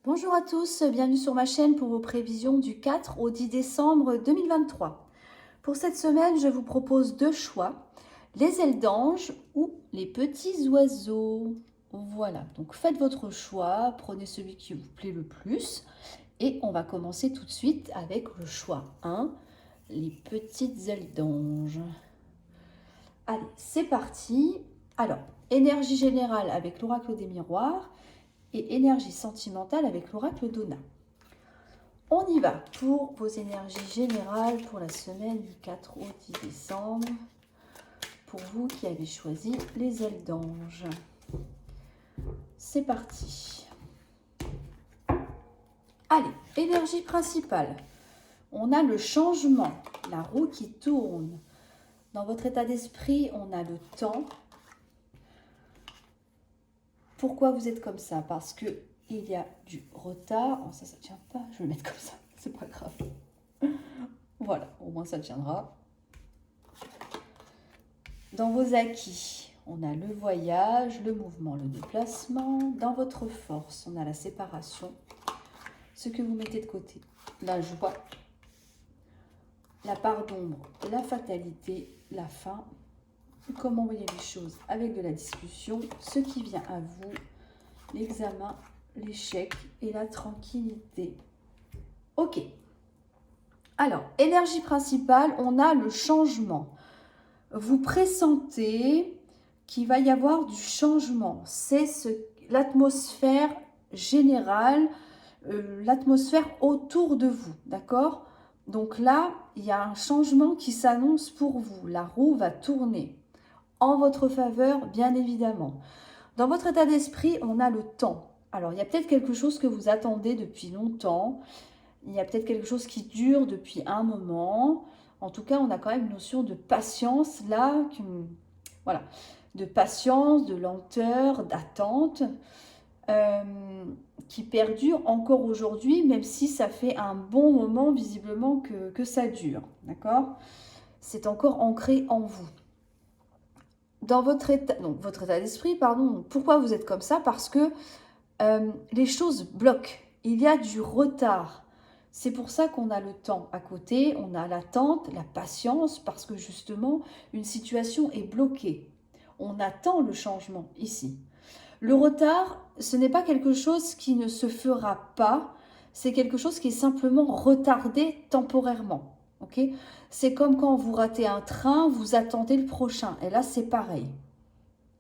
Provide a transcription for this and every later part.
Bonjour à tous, bienvenue sur ma chaîne pour vos prévisions du 4 au 10 décembre 2023. Pour cette semaine, je vous propose deux choix, les ailes d'ange ou les petits oiseaux. Voilà, donc faites votre choix, prenez celui qui vous plaît le plus et on va commencer tout de suite avec le choix 1, les petites ailes d'ange. Allez, c'est parti. Alors, énergie générale avec l'oracle des miroirs et énergie sentimentale avec l'oracle d'Ona. On y va pour vos énergies générales pour la semaine du 4 au 10 décembre. Pour vous qui avez choisi les ailes d'ange. C'est parti. Allez, énergie principale. On a le changement, la roue qui tourne. Dans votre état d'esprit, on a le temps. Pourquoi vous êtes comme ça? Parce que il y a du retard. Oh, ça tient pas. Je vais le mettre comme ça. C'est pas grave. Voilà, au moins ça tiendra. Dans vos acquis, on a le voyage, le mouvement, le déplacement. Dans votre force, on a la séparation, ce que vous mettez de côté, la joie, la part d'ombre, la fatalité, la fin. Comment voyez les choses avec de la discussion, ce qui vient à vous, l'examen, l'échec et la tranquillité. Ok. Alors, énergie principale, on a le changement. Vous pressentez qu'il va y avoir du changement. C'est l'atmosphère générale, l'atmosphère autour de vous, d'accord? Donc là, il y a un changement qui s'annonce pour vous. La roue va tourner en votre faveur, bien évidemment. Dans votre état d'esprit, on a le temps. Alors, il y a peut-être quelque chose que vous attendez depuis longtemps. Il y a peut-être quelque chose qui dure depuis un moment. En tout cas, on a quand même une notion de patience là, voilà, de patience, de lenteur, d'attente, qui perdure encore aujourd'hui, même si ça fait un bon moment visiblement que ça dure, d'accord? C'est encore ancré en vous. Dans votre état, donc votre état d'esprit, pardon, pourquoi vous êtes comme ça? Parce que les choses bloquent, il y a du retard. C'est pour ça qu'on a le temps à côté, on a l'attente, la patience, parce que justement, une situation est bloquée. On attend le changement ici. Le retard, ce n'est pas quelque chose qui ne se fera pas, c'est quelque chose qui est simplement retardé temporairement. Okay, c'est comme quand vous ratez un train, vous attendez le prochain. Et là, c'est pareil.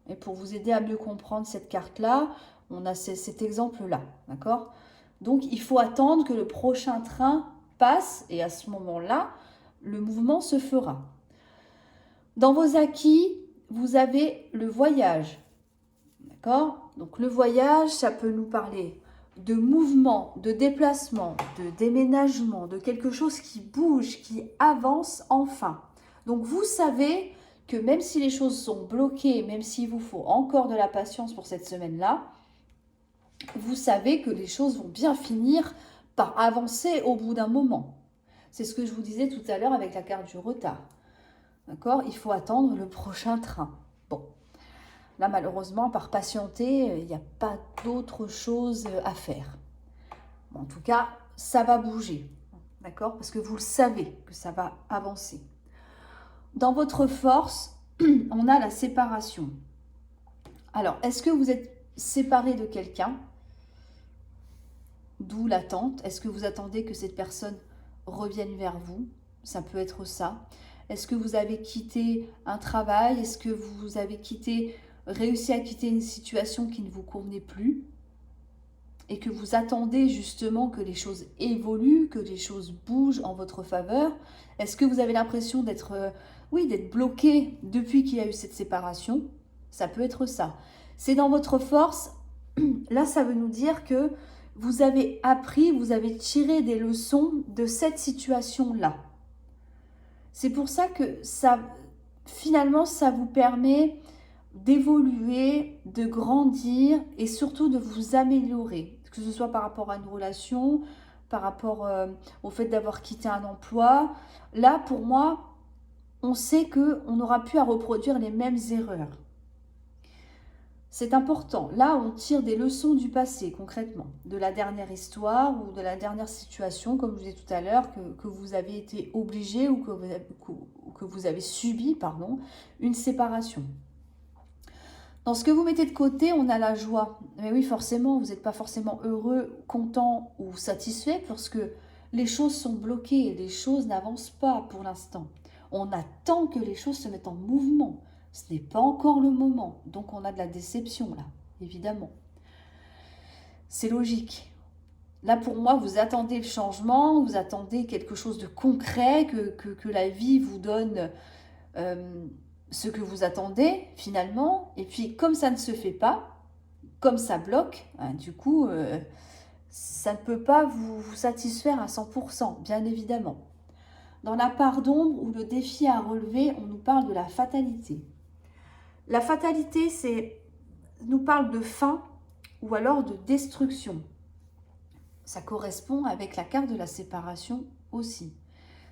Et pour vous aider à mieux comprendre cette carte-là, on a cet exemple-là. D'accord? Donc, il faut attendre que le prochain train passe et à ce moment-là, le mouvement se fera. Dans vos acquis, vous avez le voyage. D'accord? Donc, le voyage, ça peut nous parler de mouvement, de déplacement, de déménagement, de quelque chose qui bouge, qui avance enfin. Donc, vous savez que même si les choses sont bloquées, même s'il vous faut encore de la patience pour cette semaine-là, vous savez que les choses vont bien finir par avancer au bout d'un moment. C'est ce que je vous disais tout à l'heure avec la carte du retard. D'accord? Il faut attendre le prochain train. Bon, là malheureusement, par patienter, il n'y a pas d'autre chose à faire. Bon, en tout cas, ça va bouger. D'accord? Parce que vous le savez que ça va avancer. Dans votre force, on a la séparation. Alors, est-ce que vous êtes séparé de quelqu'un? D'où l'attente. Est-ce que vous attendez que cette personne revienne vers vous? Ça peut être ça. Est-ce que vous avez quitté un travail? Est-ce que vous avez réussi à quitter une situation qui ne vous convenait plus? Et que vous attendez justement que les choses évoluent, que les choses bougent en votre faveur? Est-ce que vous avez l'impression d'être d'être bloqué depuis qu'il y a eu cette séparation? Ça peut être ça. C'est dans votre force. Là, ça veut nous dire que vous avez appris, vous avez tiré des leçons de cette situation-là. C'est pour ça que finalement, ça vous permet d'évoluer, de grandir et surtout de vous améliorer. Que ce soit par rapport à une relation, par rapport au fait d'avoir quitté un emploi. Là, pour moi, on sait qu'on n'aura plus à reproduire les mêmes erreurs. C'est important. Là, on tire des leçons du passé, concrètement, de la dernière histoire ou de la dernière situation, comme je vous disais tout à l'heure, que vous avez été obligé ou que vous avez subi, pardon, une séparation. Dans ce que vous mettez de côté, on a la joie. Mais oui, forcément, vous n'êtes pas forcément heureux, content ou satisfait parce que les choses sont bloquées, les choses n'avancent pas pour l'instant. On attend que les choses se mettent en mouvement. Ce n'est pas encore le moment, donc on a de la déception là, évidemment. C'est logique. Là, pour moi, vous attendez le changement, vous attendez quelque chose de concret, que la vie vous donne ce que vous attendez finalement. Et puis, comme ça ne se fait pas, comme ça bloque, hein, du coup, ça ne peut pas vous satisfaire à 100%, bien évidemment. Dans la part d'ombre ou le défi à relever, on nous parle de la fatalité. La fatalité, nous parle de fin ou alors de destruction. Ça correspond avec la carte de la séparation aussi.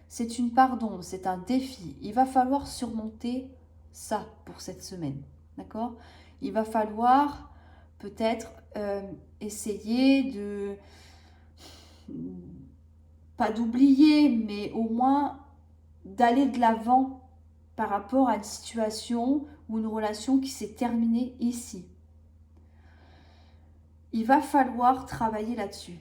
C'est une part d'ombre, c'est un défi. Il va falloir surmonter ça pour cette semaine. D'accord? Il va falloir peut-être essayer de, pas d'oublier, mais au moins d'aller de l'avant par rapport à une situation ou une relation qui s'est terminée ici. Il va falloir travailler là-dessus.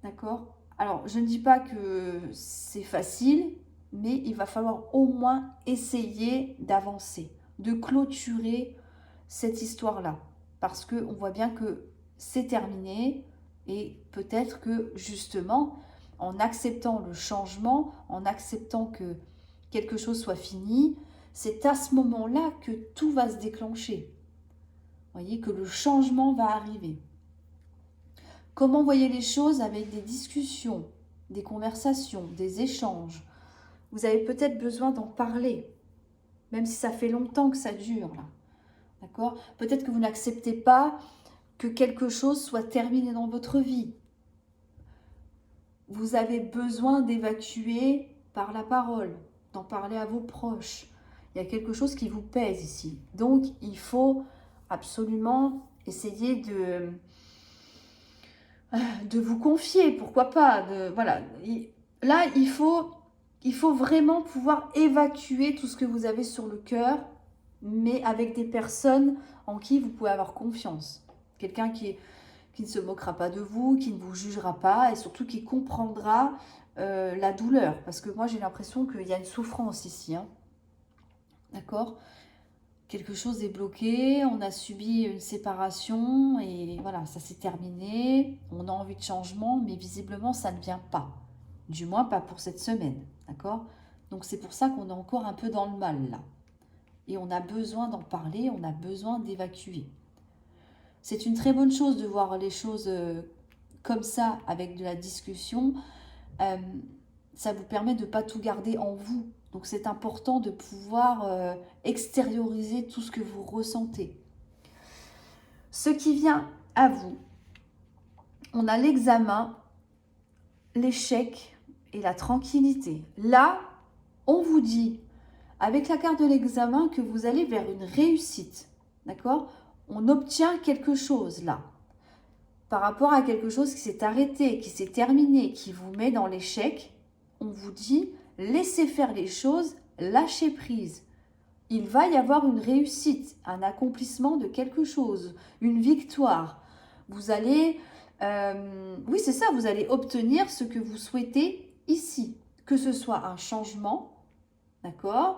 D'accord? Alors, je ne dis pas que c'est facile, mais il va falloir au moins essayer d'avancer, de clôturer cette histoire-là. Parce qu'on voit bien que c'est terminé et peut-être que justement, en acceptant le changement, en acceptant que quelque chose soit fini, c'est à ce moment-là que tout va se déclencher. Vous voyez que le changement va arriver. Comment voyez les choses avec des discussions, des conversations, des échanges? Vous avez peut-être besoin d'en parler, même si ça fait longtemps que ça dure, là. D'accord? Peut-être que vous n'acceptez pas que quelque chose soit terminé dans votre vie. Vous avez besoin d'évacuer par la parole, d'en parler à vos proches. Il y a quelque chose qui vous pèse ici. Donc, il faut absolument essayer de vous confier, pourquoi pas. Voilà. Là, il faut vraiment pouvoir évacuer tout ce que vous avez sur le cœur, mais avec des personnes en qui vous pouvez avoir confiance. Quelqu'un qui ne se moquera pas de vous, qui ne vous jugera pas et surtout qui comprendra la douleur. Parce que moi, j'ai l'impression qu'il y a une souffrance ici. Hein. D'accord ? Quelque chose est bloqué, on a subi une séparation et voilà, ça s'est terminé. On a envie de changement, mais visiblement, ça ne vient pas. Du moins, pas pour cette semaine. D'accord ? Donc, c'est pour ça qu'on est encore un peu dans le mal, là. Et on a besoin d'en parler, on a besoin d'évacuer. C'est une très bonne chose de voir les choses comme ça, avec de la discussion. Ça vous permet de ne pas tout garder en vous. Donc c'est important de pouvoir extérioriser tout ce que vous ressentez. Ce qui vient à vous, on a l'examen, l'échec et la tranquillité. Là, on vous dit, avec la carte de l'examen, que vous allez vers une réussite. D'accord ? On obtient quelque chose là. Par rapport à quelque chose qui s'est arrêté, qui s'est terminé, qui vous met dans l'échec, on vous dit, laissez faire les choses, lâchez prise. Il va y avoir une réussite, un accomplissement de quelque chose, une victoire. Vous allez, oui c'est ça, vous allez obtenir ce que vous souhaitez ici. Que ce soit un changement, d'accord ?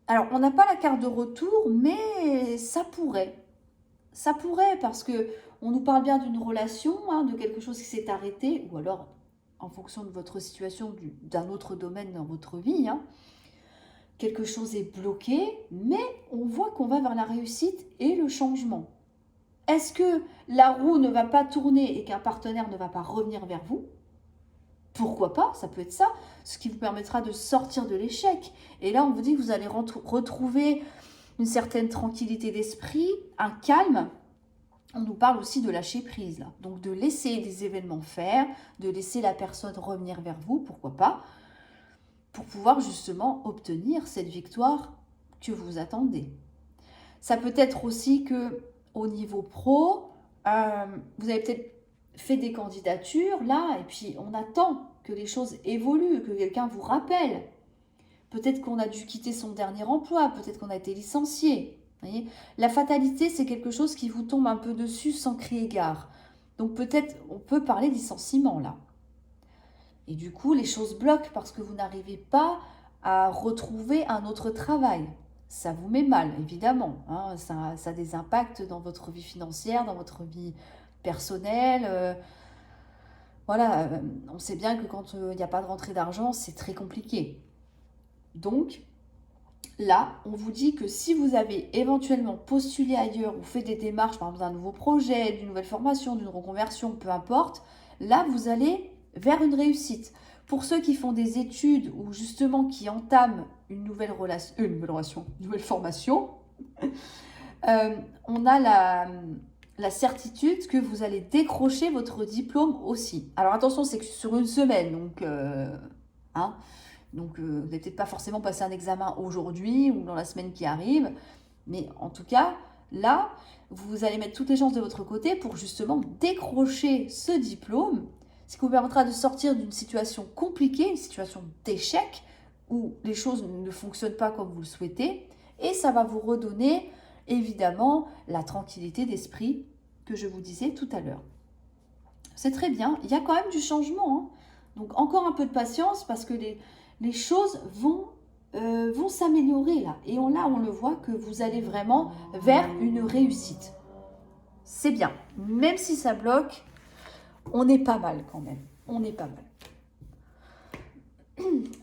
Alors on n'a pas la carte de retour, mais ça pourrait. Ça pourrait parce que on nous parle bien d'une relation, hein, de quelque chose qui s'est arrêté, ou alors en fonction de votre situation, d'un autre domaine dans votre vie, hein, quelque chose est bloqué, mais on voit qu'on va vers la réussite et le changement. Est-ce que la roue ne va pas tourner et qu'un partenaire ne va pas revenir vers vous ? Pourquoi pas ? Ça peut être ça, ce qui vous permettra de sortir de l'échec. Et là, on vous dit que vous allez retrouver une certaine tranquillité d'esprit, un calme. On nous parle aussi de lâcher prise, là. Donc de laisser les événements faire, de laisser la personne revenir vers vous, pourquoi pas, pour pouvoir justement obtenir cette victoire que vous attendez. Ça peut être aussi que au niveau pro, vous avez peut-être fait des candidatures là, et puis on attend que les choses évoluent, que quelqu'un vous rappelle. Peut-être qu'on a dû quitter son dernier emploi, peut-être qu'on a été licencié. Voyez, la fatalité, c'est quelque chose qui vous tombe un peu dessus sans crier gare. Donc peut-être on peut parler de licenciement là. Et du coup, les choses bloquent parce que vous n'arrivez pas à retrouver un autre travail. Ça vous met mal, évidemment. Hein, ça a des impacts dans votre vie financière, dans votre vie personnelle. Voilà, on sait bien que quand il n'y a pas de rentrée d'argent, c'est très compliqué. Donc, là, on vous dit que si vous avez éventuellement postulé ailleurs ou fait des démarches, par exemple d'un nouveau projet, d'une nouvelle formation, d'une reconversion, peu importe, là, vous allez vers une réussite. Pour ceux qui font des études ou justement qui entament une nouvelle formation, on a la certitude que vous allez décrocher votre diplôme aussi. Alors attention, c'est que sur une semaine, donc vous n'allez peut-être pas forcément passer un examen aujourd'hui ou dans la semaine qui arrive, mais en tout cas, là, vous allez mettre toutes les chances de votre côté pour justement décrocher ce diplôme, ce qui vous permettra de sortir d'une situation compliquée, une situation d'échec, où les choses ne fonctionnent pas comme vous le souhaitez, et ça va vous redonner, évidemment, la tranquillité d'esprit que je vous disais tout à l'heure. C'est très bien, il y a quand même du changement, hein. Donc encore un peu de patience parce que les choses vont s'améliorer là. Et là, on le voit que vous allez vraiment vers une réussite. C'est bien. Même si ça bloque, on est pas mal quand même. On est pas mal.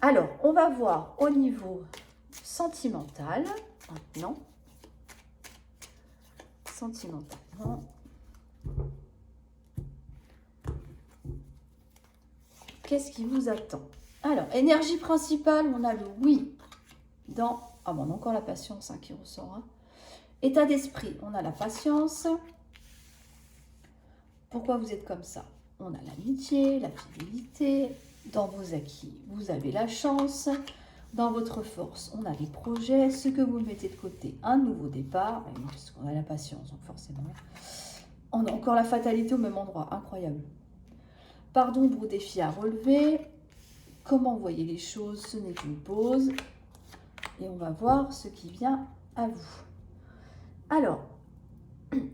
Alors, on va voir au niveau sentimental. Maintenant. Sentimentalement. Qu'est-ce qui vous attend? Alors, énergie principale, on a le oui dans... Ah bon, on a encore la patience qui ressort. Hein. État d'esprit, on a la patience. Pourquoi vous êtes comme ça? On a l'amitié, la fidélité. Dans vos acquis, vous avez la chance. Dans votre force, on a les projets, ce que vous mettez de côté, un nouveau départ. Puisqu'on a la patience, donc forcément. On a encore la fatalité au même endroit, incroyable. Part d'ombre ou défi à relever. Comment voyez les choses, ce n'est qu'une pause. Et on va voir ce qui vient à vous. Alors,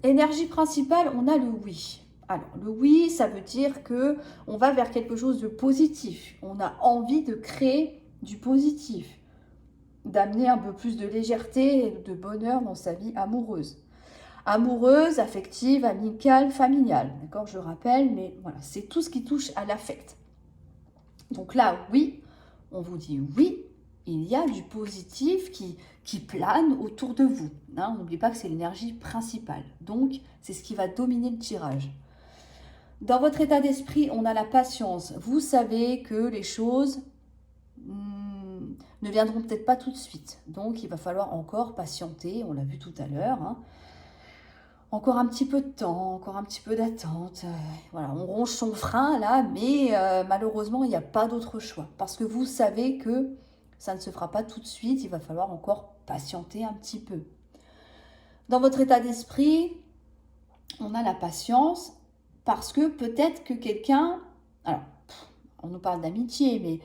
énergie principale, on a le oui. Alors, le oui, ça veut dire que on va vers quelque chose de positif. On a envie de créer du positif, d'amener un peu plus de légèreté et de bonheur dans sa vie amoureuse. Amoureuse, affective, amicale, familiale. D'accord, je rappelle, mais voilà, c'est tout ce qui touche à l'affect. Donc là, oui, on vous dit oui, il y a du positif qui plane autour de vous. Hein, n'oubliez pas que c'est l'énergie principale. Donc, c'est ce qui va dominer le tirage. Dans votre état d'esprit, on a la patience. Vous savez que les choses ne viendront peut-être pas tout de suite. Donc, il va falloir encore patienter. On l'a vu tout à l'heure. Hein. Encore un petit peu de temps, encore un petit peu d'attente. Voilà, on ronge son frein là, mais malheureusement, il n'y a pas d'autre choix. Parce que vous savez que ça ne se fera pas tout de suite. Il va falloir encore patienter un petit peu. Dans votre état d'esprit, on a la patience. Parce que peut-être que quelqu'un, alors on nous parle d'amitié, mais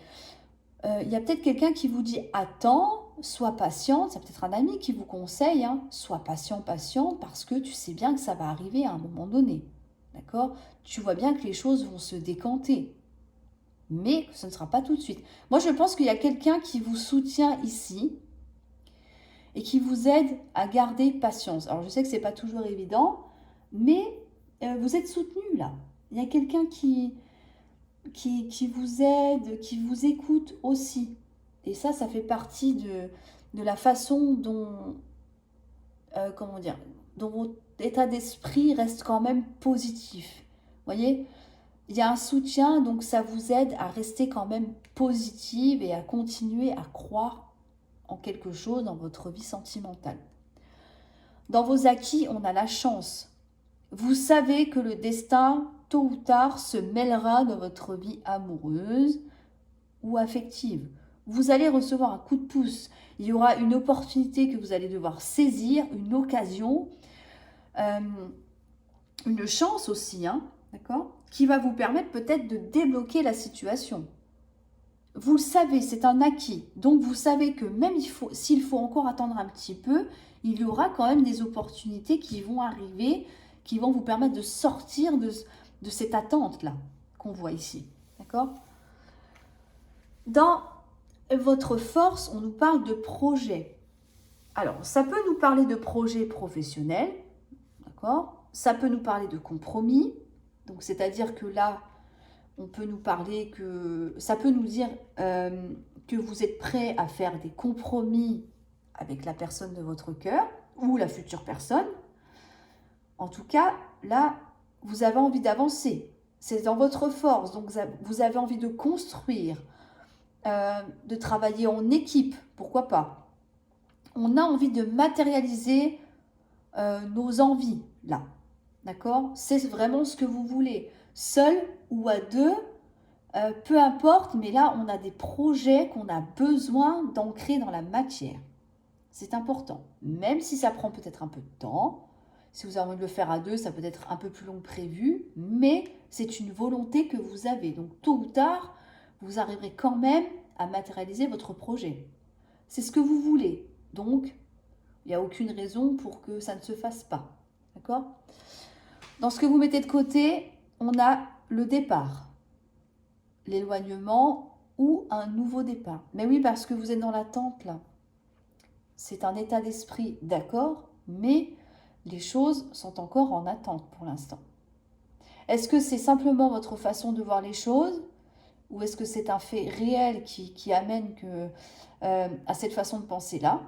il y a peut-être quelqu'un qui vous dit attends, sois patiente, c'est peut-être un ami qui vous conseille, hein, sois patiente, parce que tu sais bien que ça va arriver à un moment donné, d'accord? Tu vois bien que les choses vont se décanter, mais ce ne sera pas tout de suite. Moi, je pense qu'il y a quelqu'un qui vous soutient ici et qui vous aide à garder patience. Alors, je sais que ce n'est pas toujours évident, mais... vous êtes soutenu là. Il y a quelqu'un qui vous aide, qui vous écoute aussi. Et ça fait partie de la façon dont, dont votre état d'esprit reste quand même positif. Vous voyez, il y a un soutien, donc ça vous aide à rester quand même positive et à continuer à croire en quelque chose dans votre vie sentimentale. Dans vos acquis, on a la chance. Vous savez que le destin, tôt ou tard, se mêlera dans votre vie amoureuse ou affective. Vous allez recevoir un coup de pouce. Il y aura une opportunité que vous allez devoir saisir, une occasion. une chance aussi, hein, d'accord, qui va vous permettre peut-être de débloquer la situation. Vous le savez, c'est un acquis. Donc, vous savez que même s'il faut encore attendre un petit peu, il y aura quand même des opportunités qui vont arriver, qui vont vous permettre de sortir de cette attente-là qu'on voit ici. D'accord? Dans votre force, on nous parle de projet. Alors, ça peut nous parler de projet professionnel, d'accord? Ça peut nous parler de compromis. Donc, c'est-à-dire que là, on peut nous parler que... Ça peut nous dire que vous êtes prêt à faire des compromis avec la personne de votre cœur ou la future personne. En tout cas, là, vous avez envie d'avancer. C'est dans votre force. Donc, vous avez envie de construire, de travailler en équipe. Pourquoi pas? On a envie de matérialiser nos envies, là. D'accord? C'est vraiment ce que vous voulez. Seul ou à deux, peu importe, mais là, on a des projets qu'on a besoin d'ancrer dans la matière. C'est important. Même si ça prend peut-être un peu de temps, si vous avez envie de le faire à deux, ça peut être un peu plus long que prévu, mais c'est une volonté que vous avez. Donc, tôt ou tard, vous arriverez quand même à matérialiser votre projet. C'est ce que vous voulez. Donc, il n'y a aucune raison pour que ça ne se fasse pas. D'accord? Dans ce que vous mettez de côté, on a le départ, l'éloignement ou un nouveau départ. Mais oui, parce que vous êtes dans l'attente là. C'est un état d'esprit, d'accord, mais les choses sont encore en attente pour l'instant. Est-ce que c'est simplement votre façon de voir les choses ou est-ce que c'est un fait réel qui amène à cette façon de penser là?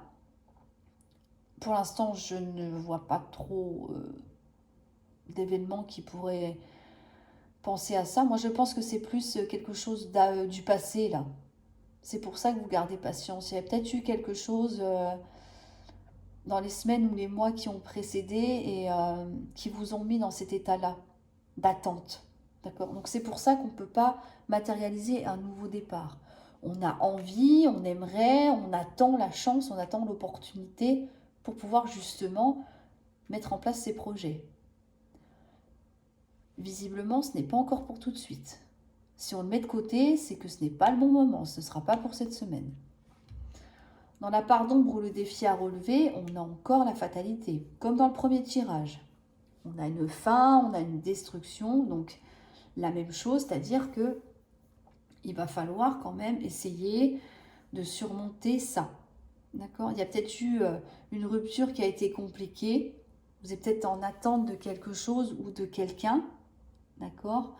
Pour l'instant, je ne vois pas trop d'événements qui pourraient penser à ça. Moi, je pense que c'est plus quelque chose du passé, là. C'est pour ça que vous gardez patience. Il y a peut-être eu quelque chose dans les semaines ou les mois qui ont précédé et qui vous ont mis dans cet état-là d'attente. D'accord? Donc, c'est pour ça qu'on ne peut pas matérialiser un nouveau départ. On a envie, on aimerait, on attend la chance, on attend l'opportunité pour pouvoir justement mettre en place ces projets. Visiblement, ce n'est pas encore pour tout de suite. Si on le met de côté, c'est que ce n'est pas le bon moment, ce ne sera pas pour cette semaine. Dans la part d'ombre ou le défi à relever, on a encore la fatalité, comme dans le premier tirage. On a une fin, on a une destruction, donc la même chose, c'est-à-dire que il va falloir quand même essayer de surmonter ça. D'accord? Il y a peut-être eu une rupture qui a été compliquée. Vous êtes peut-être en attente de quelque chose ou de quelqu'un. D'accord?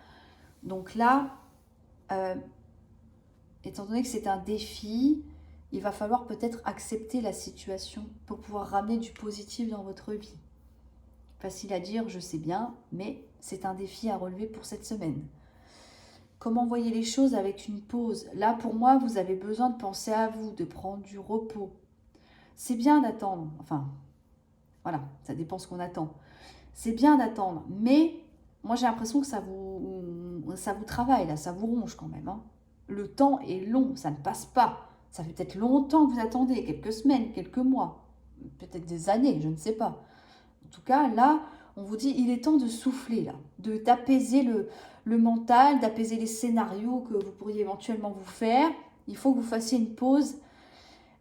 Donc là, étant donné que c'est un défi, il va falloir peut-être accepter la situation pour pouvoir ramener du positif dans votre vie. Facile à dire, je sais bien, mais c'est un défi à relever pour cette semaine. Comment voyez les choses avec une pause? Là, pour moi, vous avez besoin de penser à vous, de prendre du repos. C'est bien d'attendre, enfin, voilà, ça dépend ce qu'on attend. C'est bien d'attendre, mais moi j'ai l'impression que ça vous travaille, là, ça vous ronge quand même. Hein. Le temps est long, ça ne passe pas. Ça fait peut-être longtemps que vous attendez, quelques semaines, quelques mois, peut-être des années, je ne sais pas. En tout cas, là, on vous dit, il est temps de souffler, là, d'apaiser le mental, d'apaiser les scénarios que vous pourriez éventuellement vous faire. Il faut que vous fassiez une pause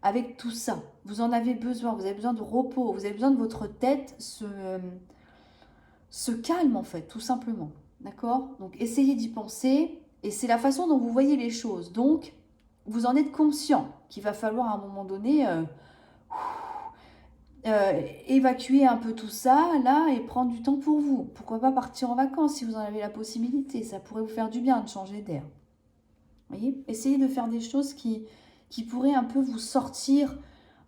avec tout ça. Vous en avez besoin, vous avez besoin de repos, vous avez besoin de votre tête se calme en fait, tout simplement. D'accord? Donc essayez d'y penser et c'est la façon dont vous voyez les choses. Donc, vous en êtes conscient qu'il va falloir à un moment donné évacuer un peu tout ça là et prendre du temps pour vous. Pourquoi pas partir en vacances si vous en avez la possibilité? Ça pourrait vous faire du bien de changer d'air. Vous voyez? Essayez de faire des choses qui pourraient un peu vous sortir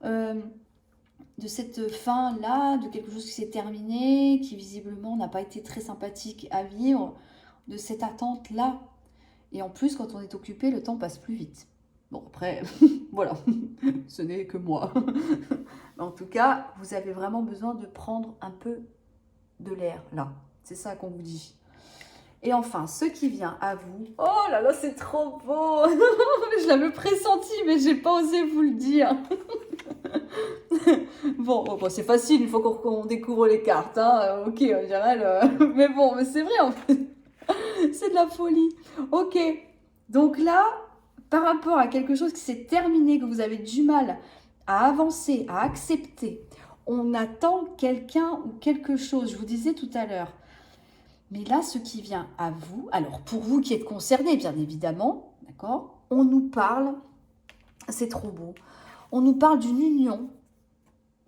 de cette fin-là, de quelque chose qui s'est terminé, qui visiblement n'a pas été très sympathique à vivre, de cette attente-là. Et en plus, quand on est occupé, le temps passe plus vite. Bon, après, voilà, ce n'est que moi. En tout cas, vous avez vraiment besoin de prendre un peu de l'air, là. C'est ça qu'on vous dit. Et enfin, ce qui vient à vous... Oh là là, c'est trop beau. Je l'avais pressenti, mais j'ai pas osé vous le dire. Bon, c'est facile, il faut qu'on découvre les cartes. Hein. Ok, on dirait, mais bon, mais c'est vrai en fait. C'est de la folie. Ok, donc là, par rapport à quelque chose qui s'est terminé, que vous avez du mal à avancer, à accepter, on attend quelqu'un ou quelque chose. Je vous disais tout à l'heure. Mais là, ce qui vient à vous, alors pour vous qui êtes concernés, bien évidemment, d'accord, on nous parle, c'est trop beau, on nous parle d'une union,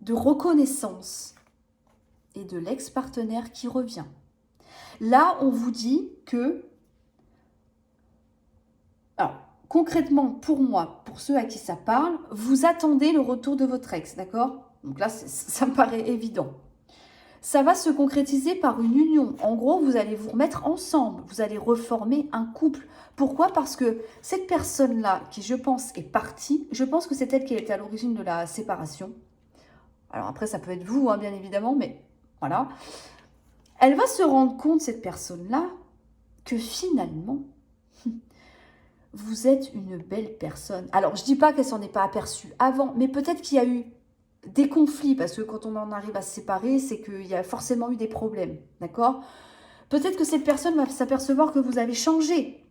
de reconnaissance et de l'ex-partenaire qui revient. Là, on vous dit que, alors concrètement pour moi, pour ceux à qui ça parle, vous attendez le retour de votre ex, d'accord? Donc là, ça me paraît évident. Ça va se concrétiser par une union. En gros, vous allez vous remettre ensemble, vous allez reformer un couple. Pourquoi? Parce que cette personne-là, qui je pense est partie, je pense que c'est elle qui a été à l'origine de la séparation. Alors après, ça peut être vous, hein, bien évidemment, mais voilà. Elle va se rendre compte, cette personne-là, que finalement, vous êtes une belle personne. Alors, je ne dis pas qu'elle s'en est pas aperçue avant, mais peut-être qu'il y a eu des conflits, parce que quand on en arrive à se séparer, c'est qu'il y a forcément eu des problèmes, d'accord? Peut-être que cette personne va s'apercevoir que vous avez changé.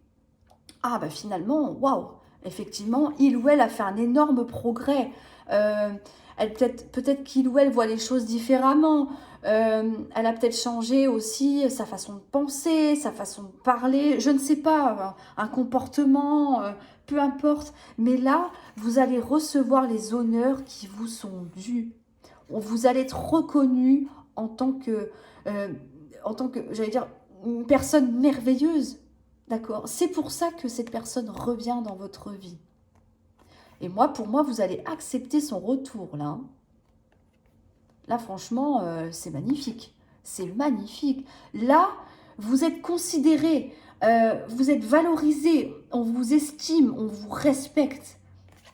Ah, bah finalement, waouh, effectivement, il ou elle a fait un énorme progrès. Peut-être qu'il ou elle voit les choses différemment. Elle a peut-être changé aussi sa façon de penser, sa façon de parler, je ne sais pas, un comportement, peu importe. Mais là, vous allez recevoir les honneurs qui vous sont dus. Vous allez être reconnu en tant que, j'allais dire, une personne merveilleuse. D'accord? C'est pour ça que cette personne revient dans votre vie. Et moi, pour moi, vous allez accepter son retour, là. Là, franchement, c'est magnifique. C'est magnifique. Là, vous êtes considéré, vous êtes valorisé, on vous estime, on vous respecte.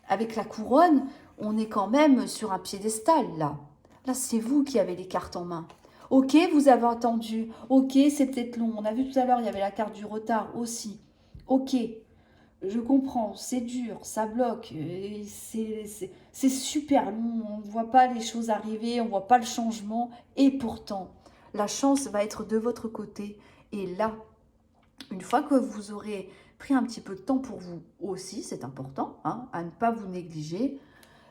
Avec la couronne, on est quand même sur un piédestal, là. Là, c'est vous qui avez les cartes en main. Ok, vous avez entendu. Ok, c'est peut-être long. On a vu tout à l'heure, il y avait la carte du retard aussi. Ok, je comprends, c'est dur, ça bloque, c'est super long, on ne voit pas les choses arriver, on ne voit pas le changement. Et pourtant, la chance va être de votre côté. Et là, une fois que vous aurez pris un petit peu de temps pour vous aussi, c'est important, hein, à ne pas vous négliger,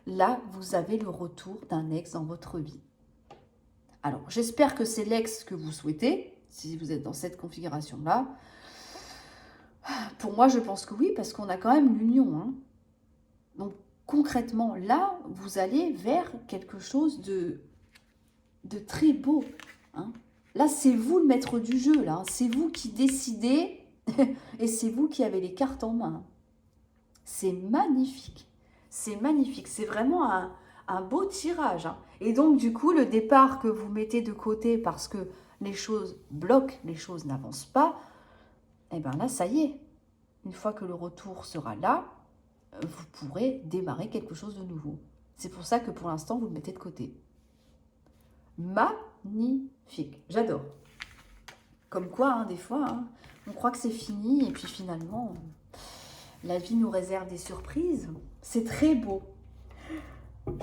là, vous avez le retour d'un ex dans votre vie. Alors, j'espère que c'est l'ex que vous souhaitez, si vous êtes dans cette configuration-là. Pour moi, je pense que oui, parce qu'on a quand même l'union. Hein. Donc, concrètement, là, vous allez vers quelque chose de très beau. Hein. Là, c'est vous le maître du jeu. Là, c'est vous qui décidez et c'est vous qui avez les cartes en main. C'est magnifique. C'est magnifique. C'est vraiment un beau tirage. Hein. Et donc, du coup, le départ que vous mettez de côté parce que les choses bloquent, les choses n'avancent pas, eh bien là, ça y est. Une fois que le retour sera là, vous pourrez démarrer quelque chose de nouveau. C'est pour ça que pour l'instant, vous le mettez de côté. Magnifique. J'adore. Comme quoi, hein, des fois, hein, on croit que c'est fini et puis finalement, la vie nous réserve des surprises. C'est très beau.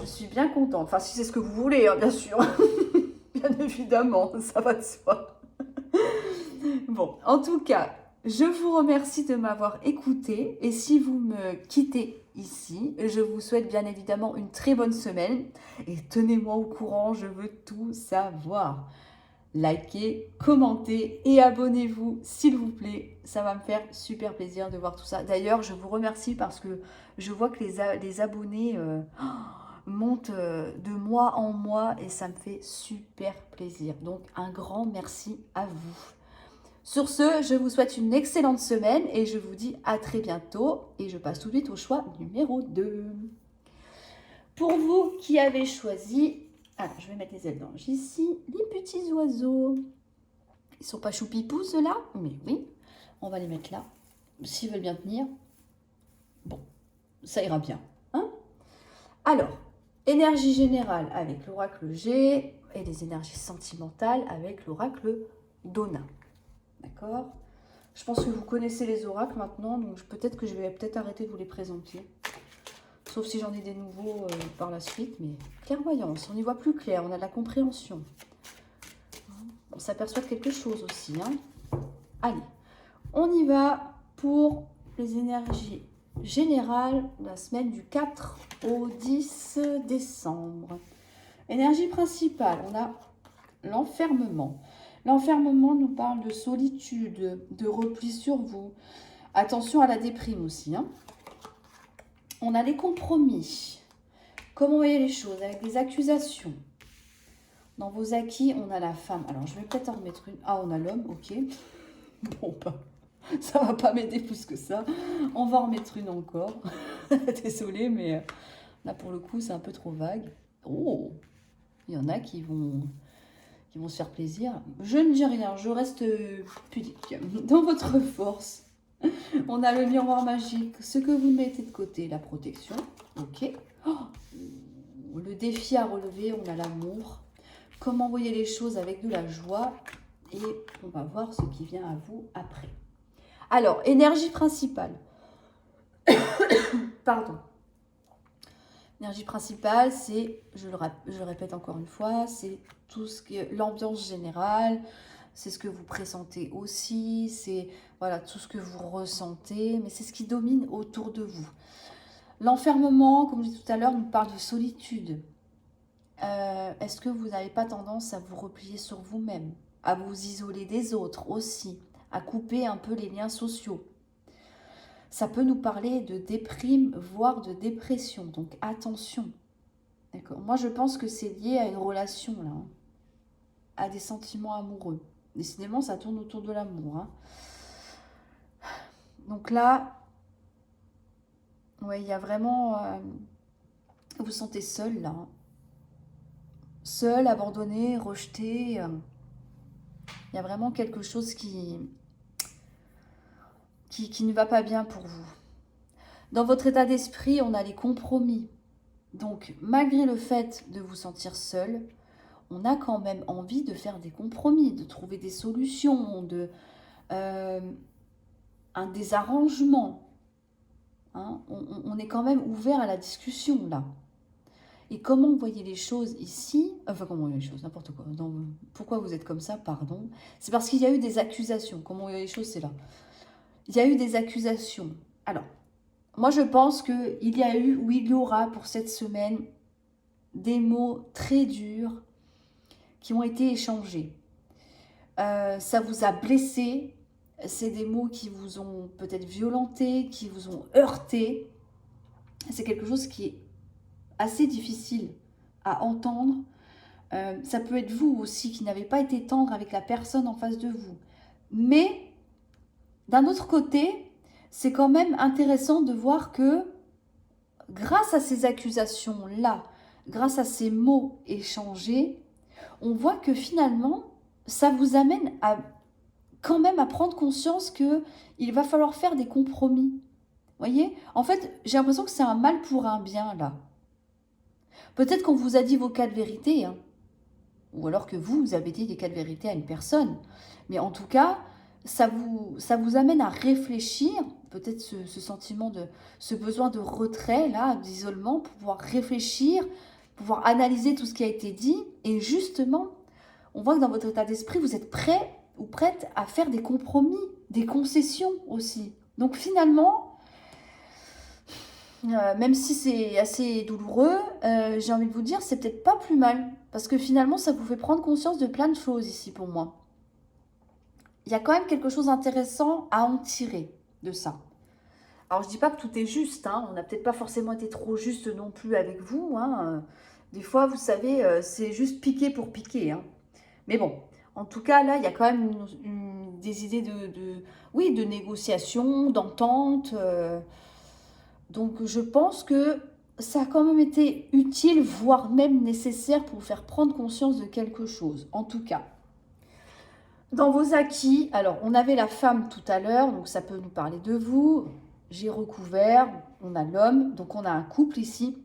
Je suis bien contente. Enfin, si c'est ce que vous voulez, hein, bien sûr. Bien évidemment, ça va de soi. Bon, en tout cas, je vous remercie de m'avoir écouté. Et si vous me quittez ici, je vous souhaite bien évidemment une très bonne semaine. Et tenez-moi au courant, je veux tout savoir. Likez, commentez et abonnez-vous s'il vous plaît. Ça va me faire super plaisir de voir tout ça. D'ailleurs, je vous remercie parce que je vois que les abonnés montent de mois en mois et ça me fait super plaisir. Donc, un grand merci à vous. Sur ce, je vous souhaite une excellente semaine et je vous dis à très bientôt. Et je passe tout de suite au choix numéro 2. Pour vous qui avez choisi... Alors, je vais mettre les ailes d'ange ici. Les petits oiseaux. Ils sont pas choupipous, ceux-là? Mais oui, on va les mettre là. S'ils veulent bien tenir. Bon, ça ira bien. Hein? Alors, énergie générale avec l'oracle G et les énergies sentimentales avec l'oracle Donna. D'accord? Je pense que vous connaissez les oracles maintenant, donc peut-être que je vais arrêter de vous les présenter. sauf si j'en ai des nouveaux par la suite, mais clairvoyance, on y voit plus clair, on a de la compréhension. On s'aperçoit de quelque chose aussi. Hein. Allez, on y va pour les énergies générales de la semaine du 4 au 10 décembre. Énergie principale, on a l'enfermement. L'enfermement nous parle de solitude, de repli sur vous. Attention à la déprime aussi. Hein. On a les compromis. Comment voyez les choses avec des accusations. Dans vos acquis, on a la femme. Alors, je vais peut-être en remettre une. Ah, on a l'homme, ok. Bon, bah, ça va pas m'aider plus que ça. On va en remettre une encore. Désolée, mais là, pour le coup, c'est un peu trop vague. Oh, il y en a qui vont se faire plaisir. Je ne dis rien, je reste pudique. Dans votre force, on a le miroir magique, ce que vous mettez de côté, la protection. Ok. Oh, le défi à relever, on a l'amour. Comment voyez les choses avec de la joie. Et on va voir ce qui vient à vous après. Alors, énergie principale. Pardon. L'énergie principale, c'est, je le répète encore une fois, c'est tout ce qui est l'ambiance générale, c'est ce que vous pressentez aussi, c'est voilà, tout ce que vous ressentez, mais c'est ce qui domine autour de vous. L'enfermement, comme je disais tout à l'heure, nous parle de solitude. Est-ce que vous n'avez pas tendance à vous replier sur vous-même, à vous isoler des autres aussi, à couper un peu les liens sociaux? Ça peut nous parler de déprime, voire de dépression. Donc, attention. D'accord. Moi, je pense que c'est lié à une relation, là. Hein, à des sentiments amoureux. Décidément, ça tourne autour de l'amour. Hein. Donc là, ouais, il y a vraiment... vous vous sentez seul, là. Hein. Seul, abandonné, rejeté. Il y a vraiment quelque chose qui ne va pas bien pour vous. Dans votre état d'esprit, on a les compromis. Donc, malgré le fait de vous sentir seul, on a quand même envie de faire des compromis, de trouver des solutions, des arrangements. Hein, on est quand même ouvert à la discussion, là. Et comment vous voyez les choses ici, enfin, comment vous voyez les choses, n'importe quoi. Pourquoi vous êtes comme ça, pardon. C'est parce qu'il y a eu des accusations. Comment vous voyez les choses, c'est là. Il y a eu des accusations. Alors, moi, je pense qu'il y a eu, ou il y aura pour cette semaine, des mots très durs qui ont été échangés. Ça vous a blessé. C'est des mots qui vous ont peut-être violenté, qui vous ont heurté. C'est quelque chose qui est assez difficile à entendre. Ça peut être vous aussi qui n'avez pas été tendre avec la personne en face de vous. Mais, d'un autre côté, c'est quand même intéressant de voir que grâce à ces accusations-là, grâce à ces mots échangés, on voit que finalement, ça vous amène à quand même à prendre conscience qu'il va falloir faire des compromis. Vous voyez? En fait, j'ai l'impression que c'est un mal pour un bien, là. Peut-être qu'on vous a dit vos cas de vérité, hein. Ou alors que vous avez dit des cas de vérité à une personne. Mais en tout cas, ça vous amène à réfléchir, peut-être ce sentiment ce besoin de retrait, là, d'isolement, pour pouvoir réfléchir, pouvoir analyser tout ce qui a été dit. Et justement, on voit que dans votre état d'esprit, vous êtes prêt ou prête à faire des compromis, des concessions aussi. Donc finalement, même si c'est assez douloureux, j'ai envie de vous dire, c'est peut-être pas plus mal. Parce que finalement, ça vous fait prendre conscience de plein de choses ici pour moi. Il y a quand même quelque chose d'intéressant à en tirer de ça. Alors, je ne dis pas que tout est juste. Hein. On n'a peut-être pas forcément été trop juste non plus avec vous. Hein. Des fois, vous savez, c'est juste piquer pour piquer. Hein. Mais bon, en tout cas, là, il y a quand même des idées de négociation, d'entente. Donc, je pense que ça a quand même été utile, voire même nécessaire pour vous faire prendre conscience de quelque chose. En tout cas, dans vos acquis, alors, on avait la femme tout à l'heure, donc ça peut nous parler de vous. J'ai recouvert, on a l'homme, donc on a un couple ici.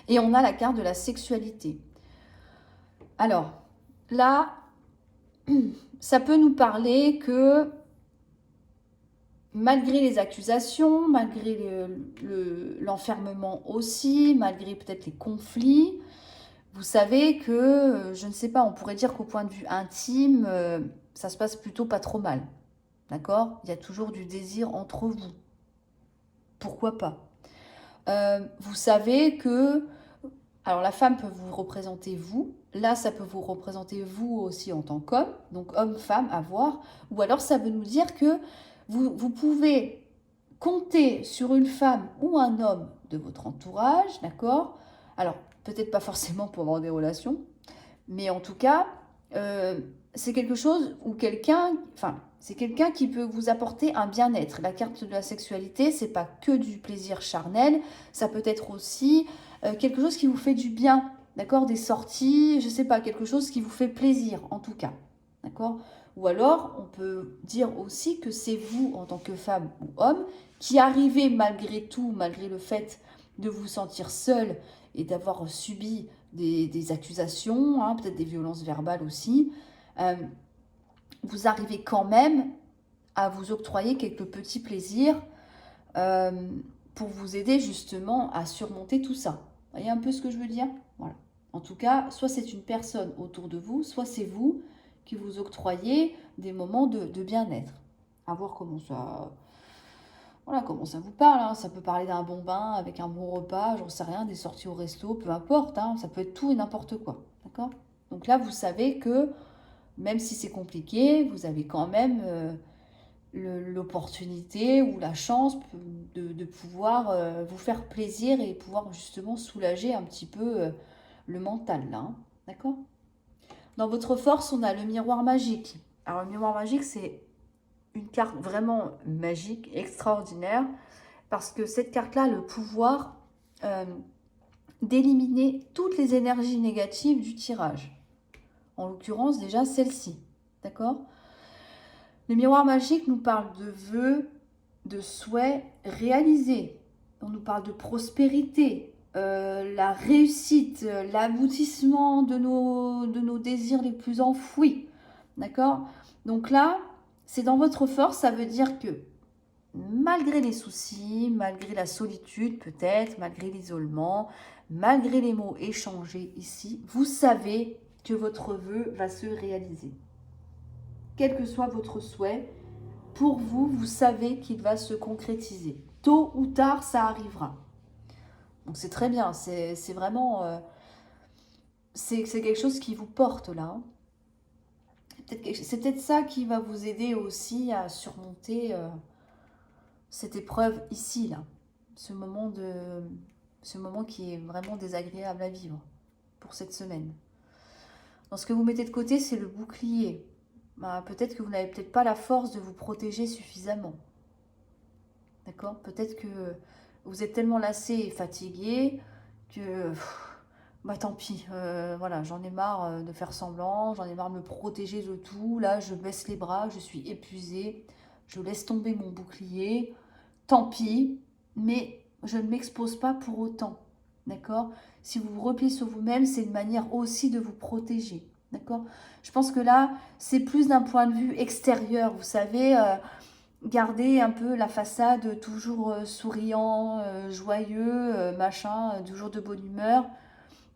Et on a la carte de la sexualité. Alors, là, ça peut nous parler que malgré les accusations, malgré l'enfermement aussi, malgré peut-être les conflits, vous savez que, je ne sais pas, on pourrait dire qu'au point de vue intime, ça se passe plutôt pas trop mal. D'accord? Il y a toujours du désir entre vous. Pourquoi pas? Vous savez que... Alors la femme peut vous représenter vous. Là, ça peut vous représenter vous aussi en tant qu'homme. Donc homme-femme, à voir. Ou alors ça veut nous dire que vous pouvez compter sur une femme ou un homme de votre entourage. D'accord? Alors peut-être pas forcément pour avoir des relations. Mais en tout cas, c'est quelque chose où c'est quelqu'un qui peut vous apporter un bien-être. La carte de la sexualité, c'est pas que du plaisir charnel, ça peut être aussi quelque chose qui vous fait du bien, d'accord? Des sorties, je sais pas, quelque chose qui vous fait plaisir, en tout cas, d'accord? Ou alors, on peut dire aussi que c'est vous, en tant que femme ou homme, qui arrivez malgré tout, malgré le fait de vous sentir seul et d'avoir subi des accusations, hein, peut-être des violences verbales aussi, vous arrivez quand même à vous octroyer quelques petits plaisirs euh, pour vous aider justement à surmonter tout ça. Vous voyez un peu ce que je veux dire? Voilà. En tout cas, soit c'est une personne autour de vous, soit c'est vous qui vous octroyez des moments de bien-être. À voir comment ça... Voilà, comment ça vous parle, hein. Ça peut parler d'un bon bain avec un bon repas, j'en sais rien, des sorties au resto, peu importe, hein. Ça peut être tout et n'importe quoi, d'accord? Donc là, vous savez que même si c'est compliqué, vous avez quand même l'opportunité ou la chance de pouvoir vous faire plaisir et pouvoir justement soulager un petit peu le mental, là, hein. D'accord? Dans votre force, on a le miroir magique. Alors, le miroir magique, c'est une carte vraiment magique, extraordinaire, parce que cette carte-là a le pouvoir euh, d'éliminer toutes les énergies négatives du tirage. En l'occurrence, déjà celle-ci. D'accord? Le miroir magique nous parle de vœux, de souhaits réalisés. On nous parle de prospérité, la réussite, l'aboutissement de nos désirs les plus enfouis. D'accord? Donc là, c'est dans votre force, ça veut dire que malgré les soucis, malgré la solitude peut-être, malgré l'isolement, malgré les mots échangés ici, vous savez que votre vœu va se réaliser. Quel que soit votre souhait, pour vous, vous savez qu'il va se concrétiser. Tôt ou tard, ça arrivera. Donc c'est très bien, c'est vraiment... c'est quelque chose qui vous porte là, hein. C'est peut-être ça qui va vous aider aussi à surmonter cette épreuve ici, là. Ce moment qui est vraiment désagréable à vivre pour cette semaine. Dans ce que vous mettez de côté, c'est le bouclier. Bah, peut-être que vous n'avez peut-être pas la force de vous protéger suffisamment. D'accord? Peut-être que vous êtes tellement lassé et fatigué que bah tant pis, voilà, j'en ai marre de faire semblant, j'en ai marre de me protéger de tout. Là, je baisse les bras, je suis épuisée, je laisse tomber mon bouclier. Tant pis, mais je ne m'expose pas pour autant. D'accord? Si vous vous repliez sur vous-même, c'est une manière aussi de vous protéger. D'accord? Je pense que là, c'est plus d'un point de vue extérieur. Vous savez, garder un peu la façade toujours souriant, joyeux, machin, toujours de bonne humeur.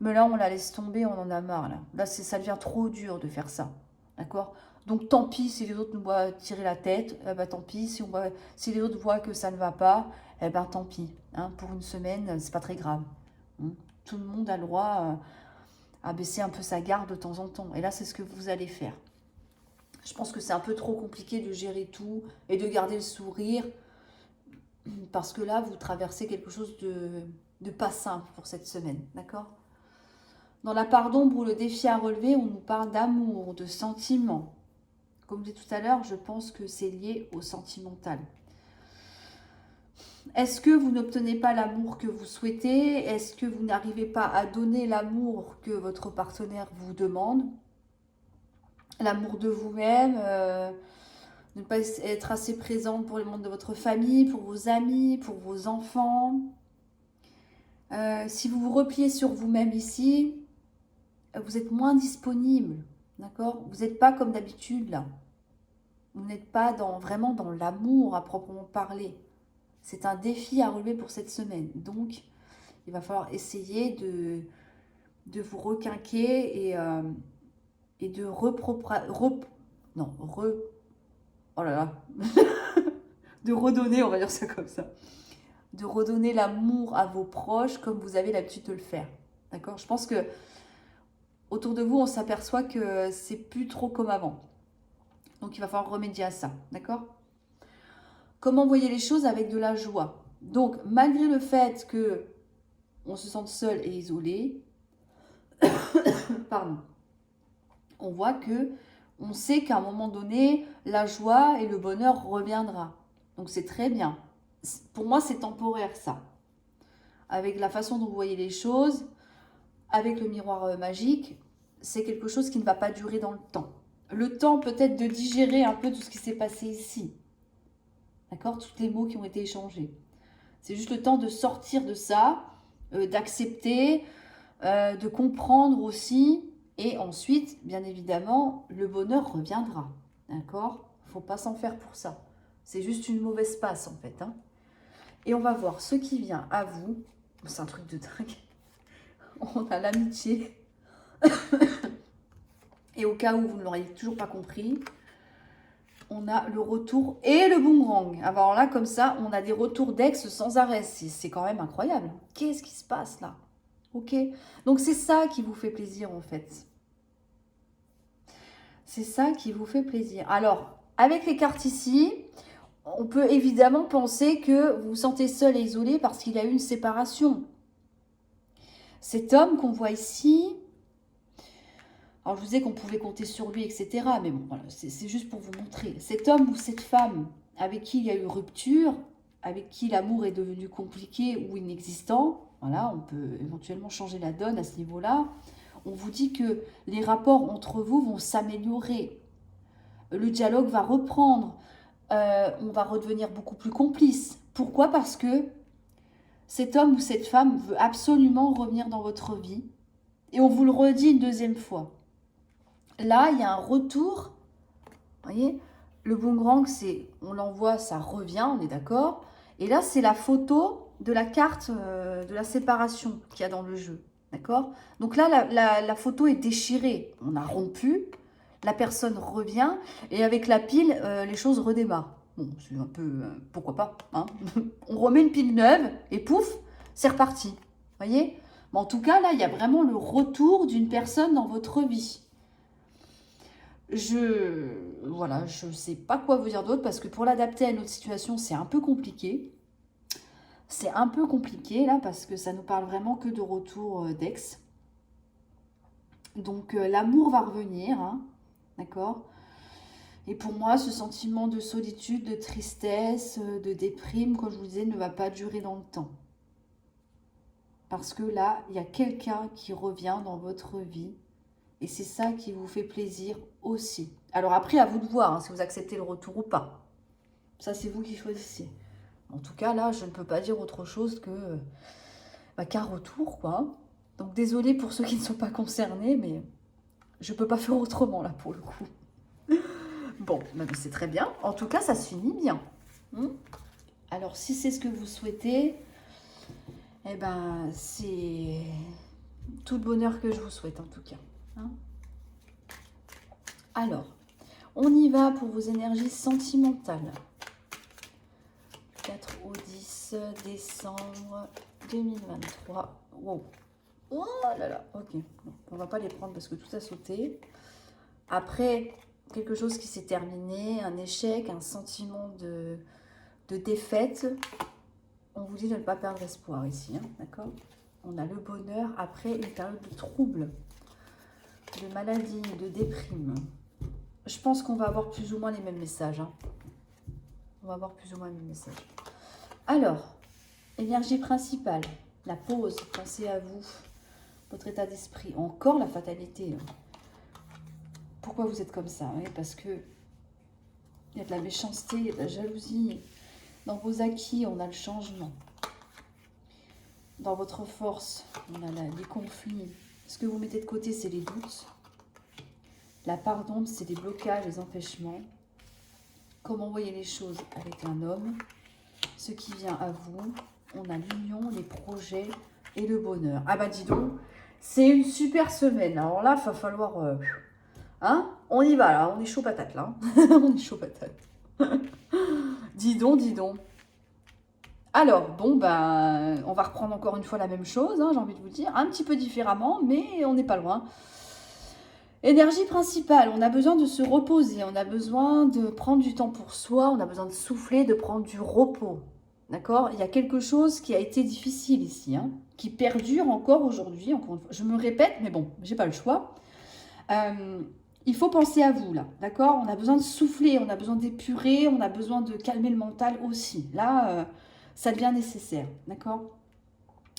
Mais là, on la laisse tomber, on en a marre. Là ça devient trop dur de faire ça. D'accord? Donc tant pis si les autres nous voient tirer la tête, eh ben, tant pis. Si les autres voient que ça ne va pas, eh ben, tant pis. Hein, pour une semaine, c'est pas très grave. Hein. Tout le monde a le droit à baisser un peu sa garde de temps en temps. Et là, c'est ce que vous allez faire. Je pense que c'est un peu trop compliqué de gérer tout et de garder le sourire. Parce que là, vous traversez quelque chose de pas simple pour cette semaine. D'accord? Dans la part d'ombre ou le défi à relever, on nous parle d'amour, de sentiments. Comme je disais tout à l'heure, je pense que c'est lié au sentimental. Est-ce que vous n'obtenez pas l'amour que vous souhaitez? Est-ce que vous n'arrivez pas à donner l'amour que votre partenaire vous demande? L'amour de vous-même, ne pas être assez présente pour les membres de votre famille, pour vos amis, pour vos enfants. Si vous vous repliez sur vous-même ici, vous êtes moins disponible, d'accord? Vous n'êtes pas comme d'habitude là. Vous n'êtes pas vraiment dans l'amour à proprement parler. C'est un défi à relever pour cette semaine. Donc, il va falloir essayer de vous requinquer et de oh là là, de redonner, on va dire ça comme ça, de redonner l'amour à vos proches comme vous avez l'habitude de le faire. D'accord? Je pense que autour de vous, on s'aperçoit que c'est plus trop comme avant. Donc, il va falloir remédier à ça. D'accord? Comment voyez les choses avec de la joie? Donc, malgré le fait que on se sente seul et isolé, pardon, on voit que on sait qu'à un moment donné, la joie et le bonheur reviendra. Donc c'est très bien. Pour moi, c'est temporaire ça. Avec la façon dont vous voyez les choses, avec le miroir magique, c'est quelque chose qui ne va pas durer dans le temps. Le temps peut-être de digérer un peu tout ce qui s'est passé ici. D'accord? Tous les mots qui ont été échangés. C'est juste le temps de sortir de ça, d'accepter, de comprendre aussi. Et ensuite, bien évidemment, le bonheur reviendra. D'accord? Il ne faut pas s'en faire pour ça. C'est juste une mauvaise passe en fait. Hein. Et on va voir ce qui vient à vous. C'est un truc de dingue. On a l'amitié. Et au cas où vous ne l'auriez toujours pas compris, on a le retour et le boomerang. Alors là, comme ça, on a des retours d'ex sans arrêt. C'est quand même incroyable. Qu'est-ce qui se passe là? Ok? Donc c'est ça qui vous fait plaisir en fait. C'est ça qui vous fait plaisir. Alors, avec les cartes ici, on peut évidemment penser que vous vous sentez seul et isolé parce qu'il y a eu une séparation. Cet homme qu'on voit ici, alors je vous disais qu'on pouvait compter sur lui, etc. Mais bon, voilà, c'est juste pour vous montrer. Cet homme ou cette femme avec qui il y a eu rupture, avec qui l'amour est devenu compliqué ou inexistant, voilà, on peut éventuellement changer la donne à ce niveau-là. On vous dit que les rapports entre vous vont s'améliorer. Le dialogue va reprendre. On va redevenir beaucoup plus complices. Pourquoi? Parce que cet homme ou cette femme veut absolument revenir dans votre vie. Et on vous le redit une deuxième fois. Là, il y a un retour. Vous voyez, le boomerang, c'est, on l'envoie, ça revient, on est d'accord. Et là, c'est la photo de la carte de la séparation qu'il y a dans le jeu. D'accord? Donc là, la photo est déchirée. On a rompu. La personne revient. Et avec la pile, les choses redémarrent. Bon, c'est un peu... pourquoi pas, hein. On remet une pile neuve et pouf, c'est reparti. Vous voyez? Mais en tout cas, là, il y a vraiment le retour d'une personne dans votre vie. Voilà, je ne sais pas quoi vous dire d'autre parce que pour l'adapter à notre situation, c'est un peu compliqué. C'est un peu compliqué là parce que ça nous parle vraiment que de retour d'ex. Donc l'amour va revenir, hein, d'accord? Et pour moi, ce sentiment de solitude, de tristesse, de déprime, comme je vous disais, ne va pas durer dans le temps. Parce que là, il y a quelqu'un qui revient dans votre vie. Et c'est ça qui vous fait plaisir aussi. Alors après, à vous de voir hein, si vous acceptez le retour ou pas. Ça, c'est vous qui choisissez. En tout cas, là, je ne peux pas dire autre chose que qu'un retour, quoi. Donc, désolée pour ceux qui ne sont pas concernés, mais je ne peux pas faire autrement, là, pour le coup. Bon, c'est très bien. En tout cas, ça se finit bien. Alors, si c'est ce que vous souhaitez, eh ben, c'est tout le bonheur que je vous souhaite, en tout cas. Hein. Alors, on y va pour vos énergies sentimentales. 4 au 10 décembre 2023. Wow. Oh là là, ok. Bon, on va pas les prendre parce que tout a sauté. Après, quelque chose qui s'est terminé, un échec, un sentiment de défaite. On vous dit de ne pas perdre espoir ici, hein, d'accord? On a le bonheur après une période de trouble, de maladie, de déprime. Je pense qu'on va avoir plus ou moins les mêmes messages. Hein. On va avoir plus ou moins les mêmes messages. Alors, énergie principale, la pause, pensez à vous, votre état d'esprit. Encore la fatalité. Hein. Pourquoi vous êtes comme ça? Oui, parce que il y a de la méchanceté, il y a de la jalousie. Dans vos acquis, on a le changement. Dans votre force, on a les conflits. Ce que vous mettez de côté, c'est les doutes. La part d'ombre, c'est les blocages, les empêchements. comment voyez les choses avec un homme. Ce qui vient à vous, on a l'union, les projets et le bonheur. Ah bah dis donc, c'est une super semaine. Alors là, il va falloir... hein, on y va là, on est chaud patate là. On est chaud patate. Dis donc, dis donc. Alors, bon, ben, on va reprendre encore une fois la même chose, hein, j'ai envie de vous dire. Un petit peu différemment, mais on n'est pas loin. Énergie principale, on a besoin de se reposer, on a besoin de prendre du temps pour soi, on a besoin de souffler, de prendre du repos. D'accord? Il y a quelque chose qui a été difficile ici, hein, qui perdure encore aujourd'hui. Encore une fois, je me répète, mais bon, j'ai pas le choix. Il faut penser à vous, là, d'accord? On a besoin de souffler, on a besoin d'épurer, on a besoin de calmer le mental aussi. Là, ça devient nécessaire, d'accord?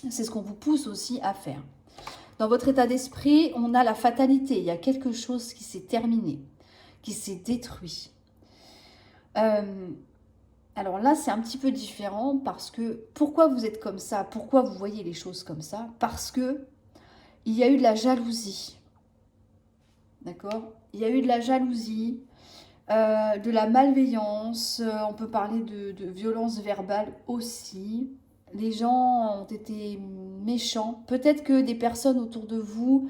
C'est ce qu'on vous pousse aussi à faire. Dans votre état d'esprit, on a la fatalité. Il y a quelque chose qui s'est terminé, qui s'est détruit. Alors là, c'est un petit peu différent parce que... Pourquoi vous êtes comme ça? Pourquoi vous voyez les choses comme ça? Parce que il y a eu de la jalousie. D'accord? Il y a eu de la jalousie, de la malveillance. On peut parler de violence verbale aussi. Les gens ont été méchants. Peut-être que des personnes autour de vous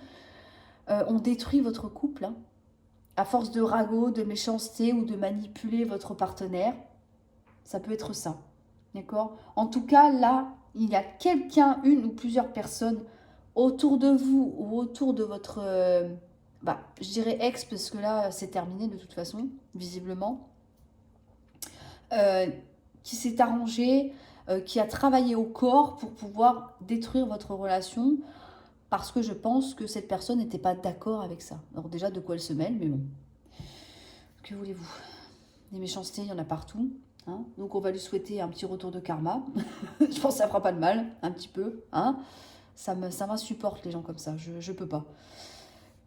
ont détruit votre couple, hein, à force de ragot, de méchanceté ou de manipuler votre partenaire. Ça peut être ça. D'accord? En tout cas, là, il y a quelqu'un, une ou plusieurs personnes autour de vous ou autour de votre... je dirais ex, parce que là, c'est terminé de toute façon, visiblement. Qui s'est arrangé, qui a travaillé au corps pour pouvoir détruire votre relation, parce que je pense que cette personne n'était pas d'accord avec ça. Alors déjà, de quoi elle se mêle, mais bon. Que voulez-vous? Des méchancetés, il y en a partout. Hein, donc on va lui souhaiter un petit retour de karma. Je pense que ça fera pas de mal, un petit peu. Hein, ça m'insupporte les gens comme ça, je peux pas.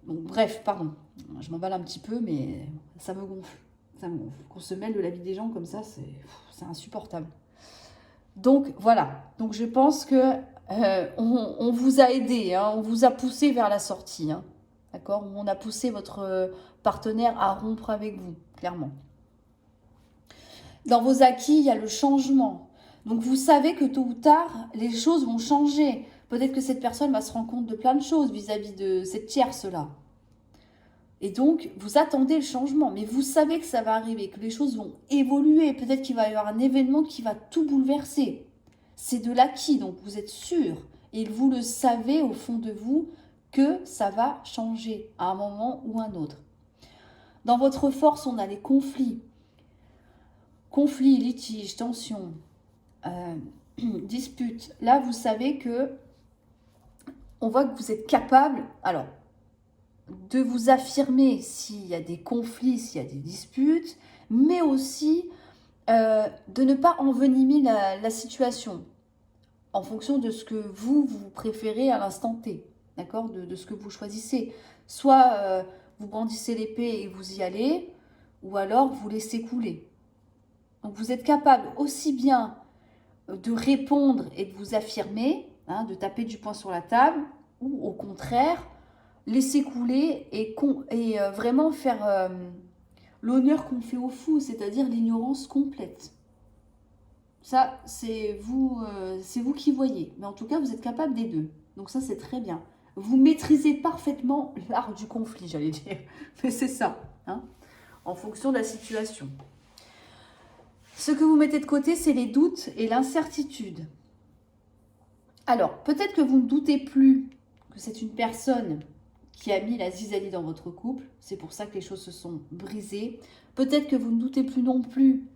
Donc, bref, pardon, je m'emballe un petit peu, mais ça me gonfle. Ça me gonfle. Qu'on se mêle de la vie des gens comme ça, c'est insupportable. Donc voilà, donc je pense que on vous a aidé, hein, on vous a poussé vers la sortie. Hein, d'accord? On a poussé votre partenaire à rompre avec vous, clairement. Dans vos acquis, il y a le changement. Donc vous savez que tôt ou tard, les choses vont changer. Peut-être que cette personne va se rendre compte de plein de choses vis-à-vis de cette tierce-là. Et donc, vous attendez le changement, mais vous savez que ça va arriver, que les choses vont évoluer. Peut-être qu'il va y avoir un événement qui va tout bouleverser. C'est de l'acquis, donc vous êtes sûr. Et vous le savez au fond de vous que ça va changer à un moment ou un autre. Dans votre force, on a les conflits. Conflits, litiges, tensions, disputes. Là, vous savez que on voit que vous êtes capable, alors, de vous affirmer s'il y a des conflits, s'il y a des disputes, mais aussi de ne pas envenimer la situation en fonction de ce que vous préférez à l'instant T, d'accord, de ce que vous choisissez. Soit vous brandissez l'épée et vous y allez, ou alors vous laissez couler. Donc vous êtes capable aussi bien de répondre et de vous affirmer, hein, de taper du poing sur la table, ou au contraire, laisser couler et vraiment faire l'honneur qu'on fait aux fous, c'est-à-dire l'ignorance complète. Ça, c'est vous qui voyez. Mais en tout cas, vous êtes capable des deux. Donc ça, c'est très bien. Vous maîtrisez parfaitement l'art du conflit, j'allais dire. Mais c'est ça, hein, en fonction de la situation. Ce que vous mettez de côté, c'est les doutes et l'incertitude. Alors, peut-être que vous ne doutez plus que c'est une personne qui a mis la zizanie dans votre couple. C'est pour ça que les choses se sont brisées. Peut-être que vous ne doutez plus non plus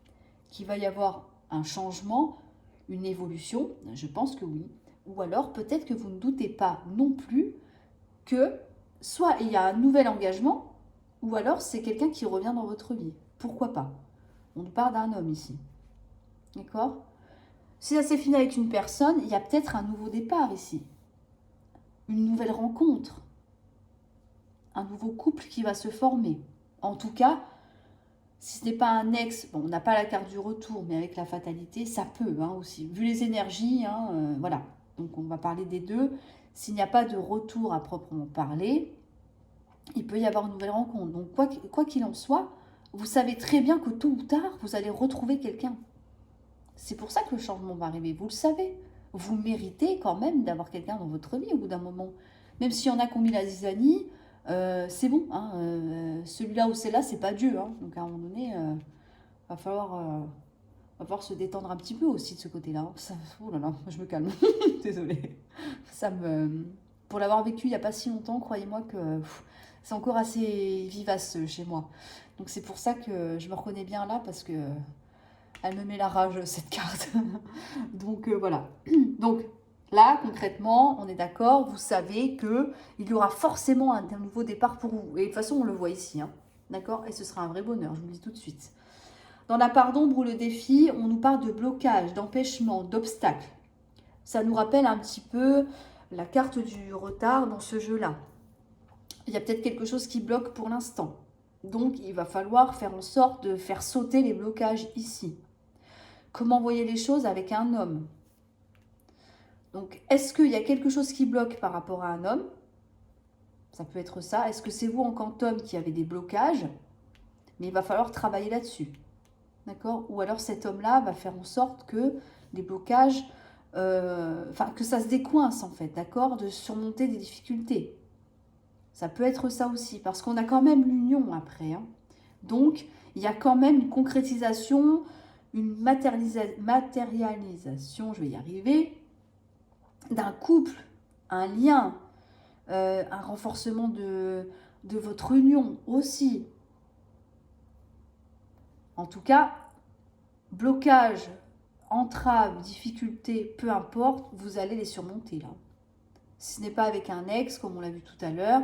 qu'il va y avoir un changement, une évolution. Je pense que oui. Ou alors, peut-être que vous ne doutez pas non plus que soit il y a un nouvel engagement, ou alors c'est quelqu'un qui revient dans votre vie. Pourquoi pas? On parle d'un homme ici. D'accord? Si ça s'est fini avec une personne, il y a peut-être un nouveau départ ici. Une nouvelle rencontre. Un nouveau couple qui va se former. En tout cas, si ce n'est pas un ex, bon, on n'a pas la carte du retour, mais avec la fatalité, ça peut aussi. Vu les énergies, voilà. Donc on va parler des deux. S'il n'y a pas de retour à proprement parler, il peut y avoir une nouvelle rencontre. Donc quoi qu'il en soit, vous savez très bien que tôt ou tard, vous allez retrouver quelqu'un. C'est pour ça que le changement va arriver, vous le savez. Vous méritez quand même d'avoir quelqu'un dans votre vie au bout d'un moment. Même s'il y en a qui ont mis la zizanie, c'est bon. Hein, celui-là ou celle-là, c'est pas Dieu. Hein. Donc à un moment donné, va falloir se détendre un petit peu aussi de ce côté-là. Oh là là, je me calme. Désolée. Pour l'avoir vécu il n'y a pas si longtemps, croyez-moi que c'est encore assez vivace chez moi. Donc c'est pour ça que je me reconnais bien là parce que elle me met la rage cette carte. Donc voilà. Donc là concrètement, on est d'accord, vous savez que il y aura forcément un nouveau départ pour vous. Et de toute façon, on le voit ici, hein. D'accord? Et ce sera un vrai bonheur, je vous le dis tout de suite. Dans la part d'ombre ou le défi, on nous parle de blocage, d'empêchement, d'obstacle. Ça nous rappelle un petit peu la carte du retard dans ce jeu-là. Il y a peut-être quelque chose qui bloque pour l'instant. Donc, il va falloir faire en sorte de faire sauter les blocages ici. Comment voyez les choses avec un homme? Donc, est-ce qu'il y a quelque chose qui bloque par rapport à un homme? Ça peut être ça. Est-ce que c'est vous en tant qu'homme qui avez des blocages? Mais il va falloir travailler là-dessus. D'accord? Ou alors cet homme-là va faire en sorte que les blocages, que ça se décoince en fait, d'accord? De surmonter des difficultés. Ça peut être ça aussi, parce qu'on a quand même l'union après. Hein. Donc, il y a quand même une concrétisation, une matérialisation, je vais y arriver, d'un couple, un lien, un renforcement de votre union aussi. En tout cas, blocage, entrave, difficulté, peu importe, vous allez les surmonter là. Si ce n'est pas avec un ex, comme on l'a vu tout à l'heure,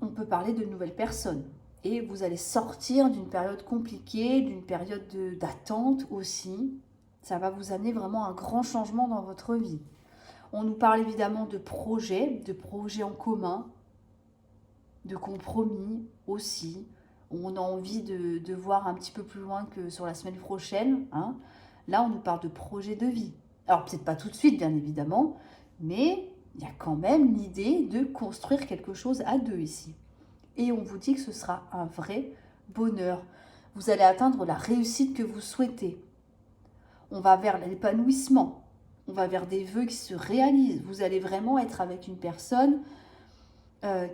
on peut parler de nouvelles personnes. Et vous allez sortir d'une période compliquée, d'une période d'attente aussi. Ça va vous amener vraiment un grand changement dans votre vie. On nous parle évidemment de projets en commun, de compromis aussi. On a envie de voir un petit peu plus loin que sur la semaine prochaine. Hein. Là, on nous parle de projet de vie. Alors, peut-être pas tout de suite, bien évidemment, mais il y a quand même l'idée de construire quelque chose à deux ici. Et on vous dit que ce sera un vrai bonheur. Vous allez atteindre la réussite que vous souhaitez. On va vers l'épanouissement. On va vers des vœux qui se réalisent. Vous allez vraiment être avec une personne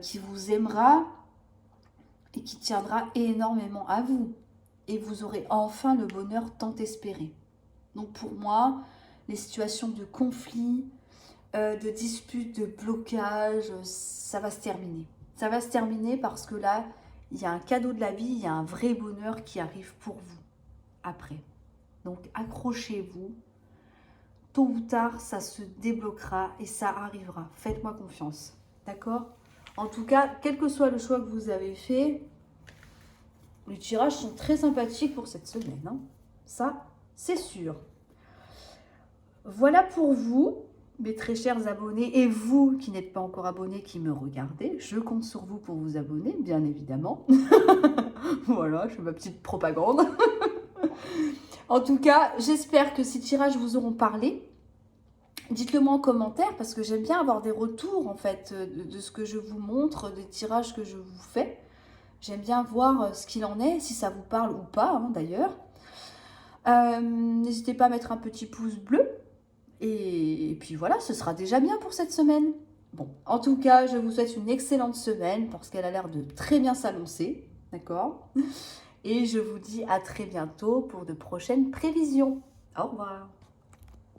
qui vous aimera et qui tiendra énormément à vous. Et vous aurez enfin le bonheur tant espéré. Donc pour moi, les situations de conflit, de disputes, de blocage, ça va se terminer. Ça va se terminer parce que là, il y a un cadeau de la vie, il y a un vrai bonheur qui arrive pour vous après. Donc accrochez-vous. Tôt ou tard, ça se débloquera et ça arrivera. Faites-moi confiance. D'accord? En tout cas, quel que soit le choix que vous avez fait, les tirages sont très sympathiques pour cette semaine. Hein. Ça, c'est sûr. Voilà pour vous, mes très chers abonnés, et vous qui n'êtes pas encore abonnés, qui me regardez. Je compte sur vous pour vous abonner, bien évidemment. Voilà, je fais ma petite propagande. En tout cas, j'espère que ces tirages vous auront parlé. Dites-le moi en commentaire parce que j'aime bien avoir des retours en fait de ce que je vous montre, des tirages que je vous fais. J'aime bien voir ce qu'il en est, si ça vous parle ou pas hein, d'ailleurs. N'hésitez pas à mettre un petit pouce bleu. Et puis voilà, ce sera déjà bien pour cette semaine. Bon, en tout cas, je vous souhaite une excellente semaine parce qu'elle a l'air de très bien s'annoncer. D'accord? Et je vous dis à très bientôt pour de prochaines prévisions. Au revoir.